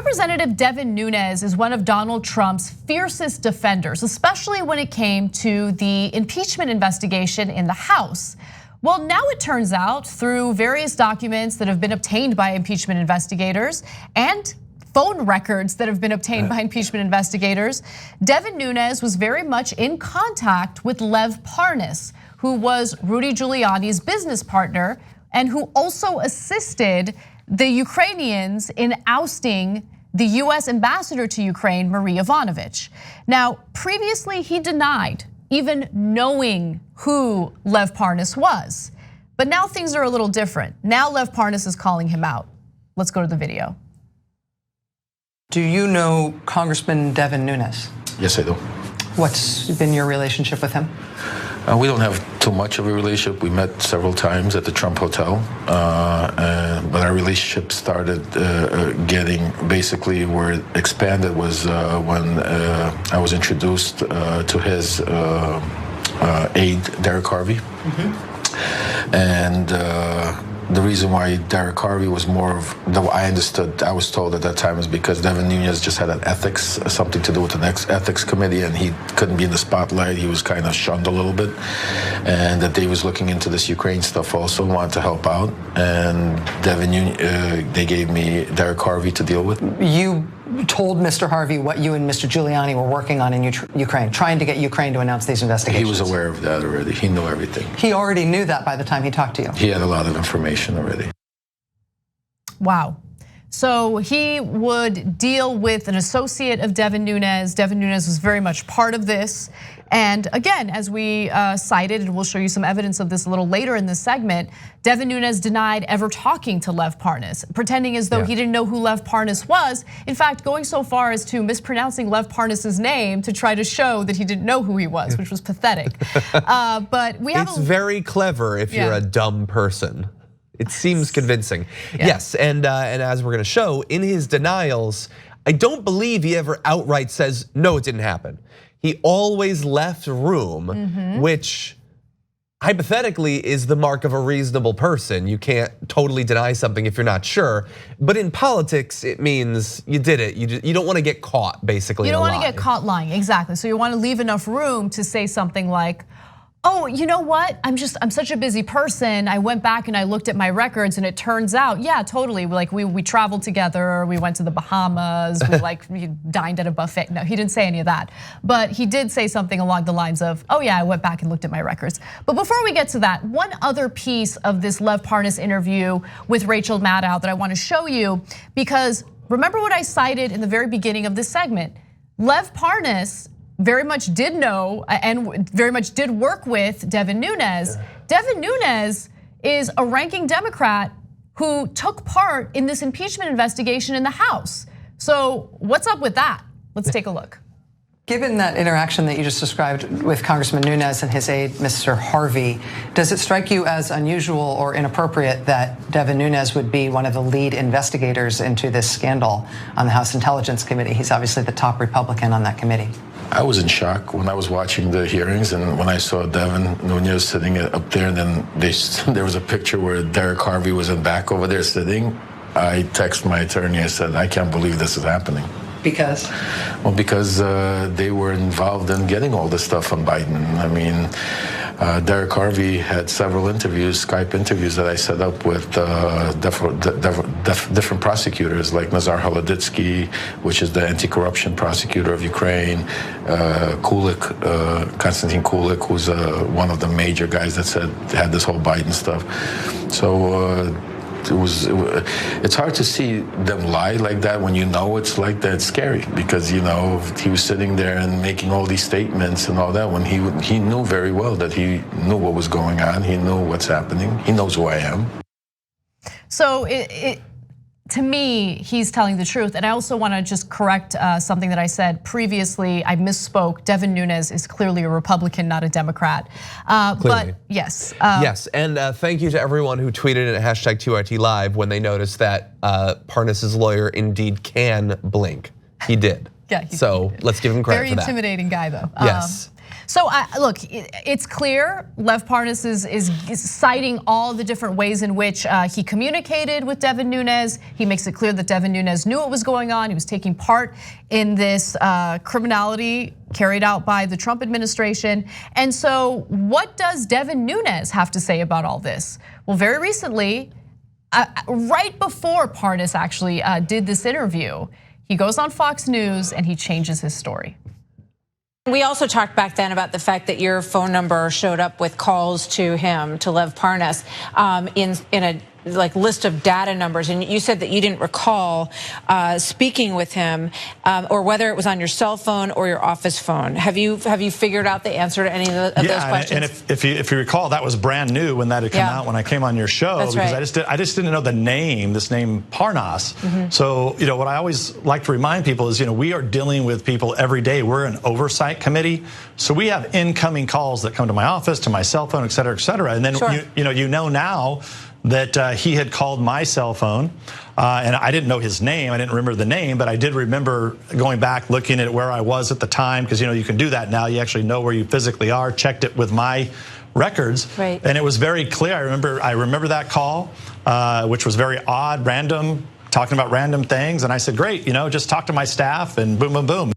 Representative Devin Nunes is one of Donald Trump's fiercest defenders, especially when it came to the impeachment investigation in the House. Well, now it turns out through various documents that have been obtained by impeachment investigators and phone records that have been obtained by impeachment investigators, Devin Nunes was very much in contact with Lev Parnas, who was Rudy Giuliani's business partner and who also assisted the Ukrainians in ousting the US ambassador to Ukraine, Marie Yovanovitch. Now, previously he denied even knowing who Lev Parnas was. But now things are a little different. Now Lev Parnas is calling him out. Let's go to the video. Do you know Congressman Devin Nunes? Yes, I do. What's been your relationship with him? We don't have too much of a relationship. We met several times at the Trump Hotel, but our relationship started getting basically where it expanded was when I was introduced to his aide, Derek Harvey. And the reason why Derek Harvey was more of, though I understood, I was told at that time, is because Devin Nunes just had an ethics, something to do with the next ethics committee, and he couldn't be in the spotlight. He was kind of shunned a little bit, and that they was looking into this Ukraine stuff also, wanted to help out, and Devin Nunes, they gave me Derek Harvey to deal with. You told Mr. Harvey what you and Mr. Giuliani were working on in Ukraine, trying to get Ukraine to announce these investigations. He was aware of that already. He knew everything. He already knew that by the time he talked to you. He had a lot of information already. Wow. So he would deal with an associate of Devin Nunes. Devin Nunes was very much part of this. And again, as we cited, and we'll show you some evidence of this a little later in this segment, Devin Nunes denied ever talking to Lev Parnas, pretending as though he didn't know who Lev Parnas was. In fact, going so far as to mispronouncing Lev Parnas's name to try to show that he didn't know who he was, which was pathetic. But we have it's very clever if you're a dumb person. It seems convincing. Yes, and as we're gonna show, in his denials, I don't believe he ever outright says, no, it didn't happen. He always left room, which hypothetically is the mark of a reasonable person. You can't totally deny something if you're not sure. But in politics, it means you did it. You don't want to get caught, basically. You don't want to get caught lying, exactly. So you want to leave enough room to say something like, oh, you know what? I'm such a busy person. I went back and I looked at my records, and it turns out, yeah, totally. Like we traveled together. We went to the Bahamas. We dined at a buffet. No, he didn't say any of that, but he did say something along the lines of, oh yeah, I went back and looked at my records. But before we get to that, one other piece of this Lev Parnas interview with Rachel Maddow that I want to show you, because remember what I cited in the very beginning of this segment. Lev Parnas very much did know and very much did work with Devin Nunes. Devin Nunes is a ranking Democrat who took part in this impeachment investigation in the House. So what's up with that? Let's take a look. Given that interaction that you just described with Congressman Nunes and his aide, Mr. Harvey, does it strike you as unusual or inappropriate that Devin Nunes would be one of the lead investigators into this scandal on the House Intelligence Committee? He's obviously the top Republican on that committee. I was in shock when I was watching the hearings, and when I saw Devin Nunes sitting up there, and then there was a picture where Derek Harvey was in back over there sitting. I texted my attorney, I said, I can't believe this is happening. Because? Well, because they were involved in getting all this stuff on Biden. I mean, Derek Harvey had several interviews, Skype interviews that I set up with different prosecutors, like Nazar Holoditsky, which is the anti-corruption prosecutor of Ukraine, Konstantin Kulik, who's one of the major guys that had this whole Biden stuff. So it's hard to see them lie like that when you know it's like that. It's scary because he was sitting there and making all these statements and all that when he knew very well that he knew what was going on. He knew what's happening. He knows who I am. So to me, he's telling the truth. And I also want to just correct something that I said previously. I misspoke. Devin Nunes is clearly a Republican, not a Democrat. But yes. Yes, and thank you to everyone who tweeted at #2ITLive when they noticed that Parnas' lawyer indeed can blink. He did. Yeah. So let's give him credit for that. Very intimidating guy, though. Yes. So look, it's clear Lev Parnas is citing all the different ways in which he communicated with Devin Nunes. He makes it clear that Devin Nunes knew what was going on. He was taking part in this criminality carried out by the Trump administration. And so what does Devin Nunes have to say about all this? Well, very recently, right before Parnas actually did this interview, he goes on Fox News and he changes his story. We also talked back then about the fact that your phone number showed up with calls to him, to Lev Parnas, in a list of data numbers, and you said that you didn't recall speaking with him, or whether it was on your cell phone or your office phone. Have you figured out the answer to any of those questions? And if you recall, that was brand new when that had come out when I came on your show. That's because right. I just didn't know the name, this name Parnas. So what I always like to remind people is we are dealing with people every day. We're an oversight committee, so we have incoming calls that come to my office, to my cell phone, et cetera, and then you know now that he had called my cell phone, and I didn't know his name. I didn't remember the name, but I did remember going back, looking at where I was at the time, because you can do that now. You actually know where you physically are. Checked it with my records, and it was very clear. I remember that call, which was very odd, random, talking about random things, and I said, great, just talk to my staff, and boom, boom, boom.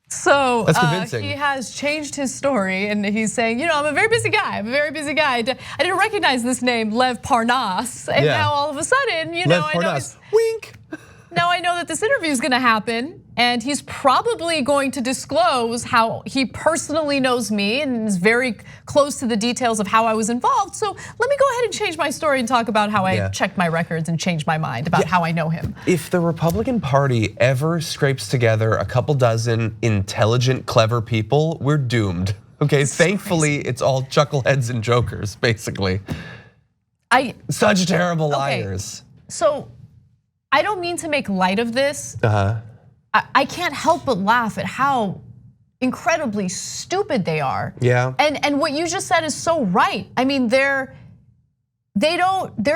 So That's convincing. He has changed his story, and he's saying, I'm a very busy guy. I'm a very busy guy. I didn't recognize this name, Lev Parnas, and now all of a sudden, Lev Parnas. Wink. Now I know that this interview is going to happen, and he's probably going to disclose how he personally knows me and is very close to the details of how I was involved. So let me go ahead and change my story and talk about how I checked my records and changed my mind about how I know him. If the Republican Party ever scrapes together a couple dozen intelligent, clever people, we're doomed. Okay, thankfully it's all chuckleheads and jokers, basically. Such terrible liars. So I don't mean to make light of this. I can't help but laugh at how incredibly stupid they are. Yeah. And what you just said is so right. I mean, they're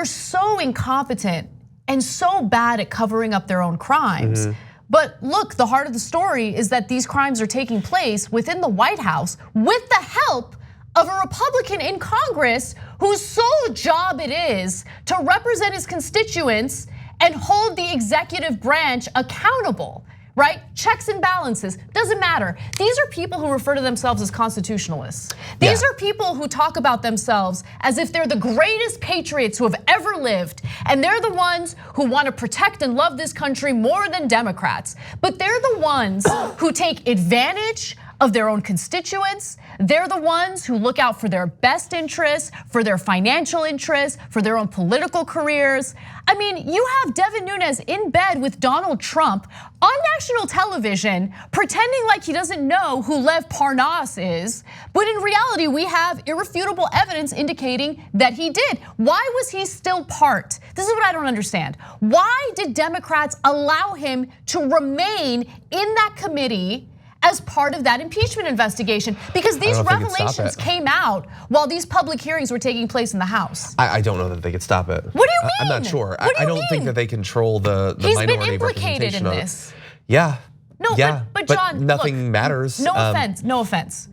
so incompetent and so bad at covering up their own crimes. But look, the heart of the story is that these crimes are taking place within the White House with the help of a Republican in Congress whose sole job it is to represent his constituents and hold the executive branch accountable, right? Checks and balances, doesn't matter. These are people who refer to themselves as constitutionalists. These are people who talk about themselves as if they're the greatest patriots who have ever lived, and they're the ones who want to protect and love this country more than Democrats. But they're the ones who take advantage of their own constituents. They're the ones who look out for their best interests, for their financial interests, for their own political careers. I mean, you have Devin Nunes in bed with Donald Trump on national television, pretending like he doesn't know who Lev Parnas is. But in reality, we have irrefutable evidence indicating that he did. Why was he still part? This is what I don't understand. Why did Democrats allow him to remain in that committee as part of that impeachment investigation? Because these revelations came out while these public hearings were taking place in the House. I don't know that they could stop it. What do you mean? I'm not sure. What do you I don't think that they control the minority He's been implicated in representation this. Yeah. No, but John, nothing look, matters. No offense, no offense.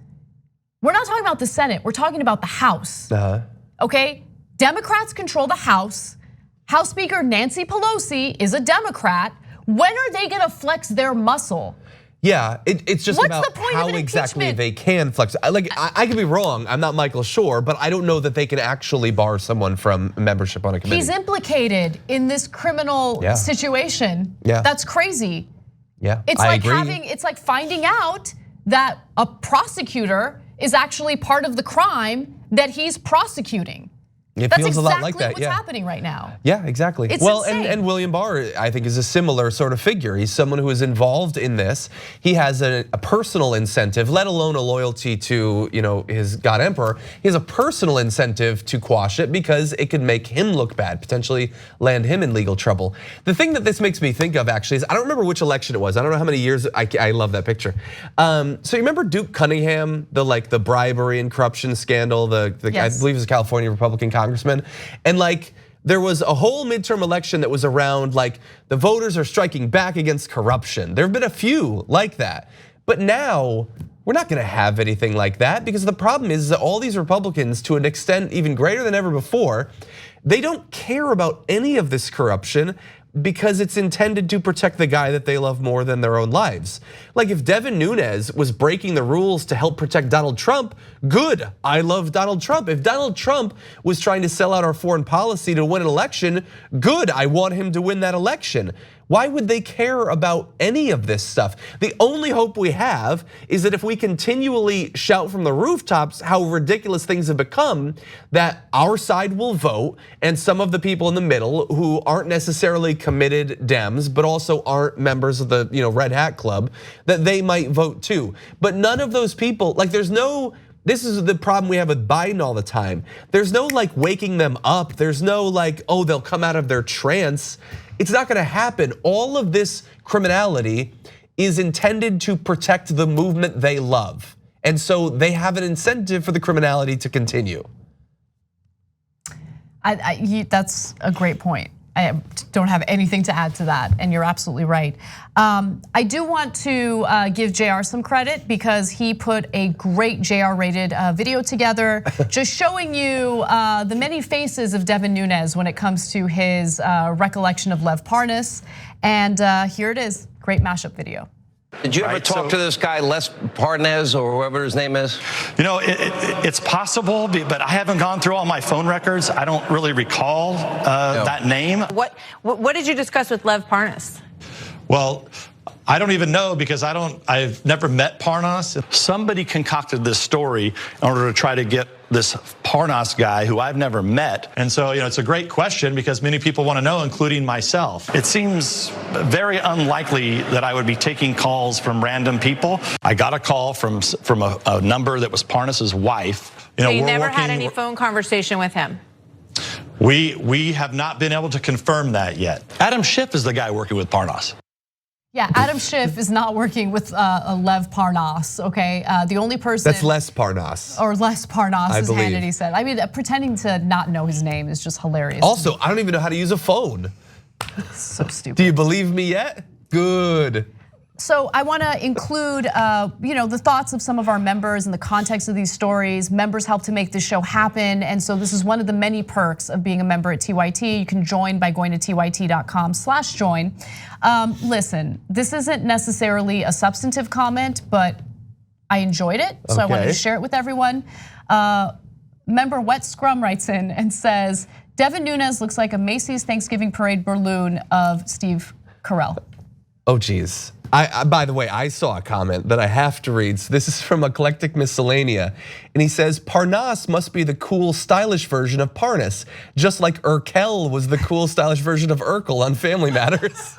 We're not talking about the Senate, we're talking about the House. Okay? Democrats control the House. House Speaker Nancy Pelosi is a Democrat. When are they gonna flex their muscle? Yeah, it's just What's about the point how of an exactly impeachment? they can flex. I could be wrong. I'm not Michael Schor, but I don't know that they can actually bar someone from membership on a committee. He's implicated in this criminal situation. Yeah. That's crazy. Yeah, It's I like agree. it's like finding out that a prosecutor is actually part of the crime that he's prosecuting. It That's feels exactly a lot like that, what's yeah. happening right now. Yeah, exactly. It's well, insane. and William Barr, I think, is a similar sort of figure. He's someone who is involved in this. He has a personal incentive, let alone a loyalty to his God Emperor. He has a personal incentive to quash it because it could make him look bad, potentially land him in legal trouble. The thing that this makes me think of actually is I don't remember which election it was. I don't know how many years. I love that picture. So you remember Duke Cunningham, the bribery and corruption scandal, I believe he was a California Republican congressman. And there was a whole midterm election that was around the voters are striking back against corruption. There have been a few like that. But now We're not gonna have anything like that, because the problem is that all these Republicans, to an extent even greater than ever before, they don't care about any of this corruption because it's intended to protect the guy that they love more than their own lives. Like if Devin Nunes was breaking the rules to help protect Donald Trump, good, I love Donald Trump. If Donald Trump was trying to sell out our foreign policy to win an election, good, I want him to win that election. Why would they care about any of this stuff? The only hope we have is that if we continually shout from the rooftops how ridiculous things have become, that our side will vote, and some of the people in the middle who aren't necessarily committed Dems, but also aren't members of the Red Hat Club, that they might vote too. But none of those people, like this is the problem we have with Biden all the time. There's no like waking them up. There's no like, oh, they'll come out of their trance. It's not gonna happen. All of this criminality is intended to protect the movement they love. And so they have an incentive for the criminality to continue. That's a great point. I don't have anything to add to that, and you're absolutely right. I do want to give JR some credit because he put a great JR-rated video together, just showing you the many faces of Devin Nunes when it comes to his recollection of Lev Parnas. And here it is, great mashup video. Did you ever talk to this guy, Lev Parnas, or whoever his name is? It's possible, but I haven't gone through all my phone records. I don't really recall that name. What did you discuss with Lev Parnas? Well, I don't even know because I've never met Parnas. Somebody concocted this story in order to try to get this Parnas guy who I've never met. And so, it's a great question because many people want to know, including myself. It seems very unlikely that I would be taking calls from random people. I got a call from a number that was Parnas's wife. So you never had any phone conversation with him? We have not been able to confirm that yet. Adam Schiff is the guy working with Parnas. Yeah, Adam Schiff is not working with Lev Parnas, okay? The only person- That's Les Parnas. Or Les Parnas, as believe. Hannity said. I mean, pretending to not know his name is just hilarious. Also, I don't even know how to use a phone. So stupid. Do you believe me yet? Good. So I want to include the thoughts of some of our members in the context of these stories. Members help to make this show happen, and so this is one of the many perks of being a member at TYT. You can join by going to tyt.com/join. Listen, this isn't necessarily a substantive comment, but I enjoyed it, so I wanted to share it with everyone. Member Wet Scrum writes in and says, Devin Nunes looks like a Macy's Thanksgiving Parade balloon of Steve Carell. Oh geez. By the way, I saw a comment that I have to read. So this is from Eclectic Miscellanea, and he says, Parnas must be the cool, stylish version of Parnas, just like Urkel was the cool, stylish version of Urkel on Family Matters.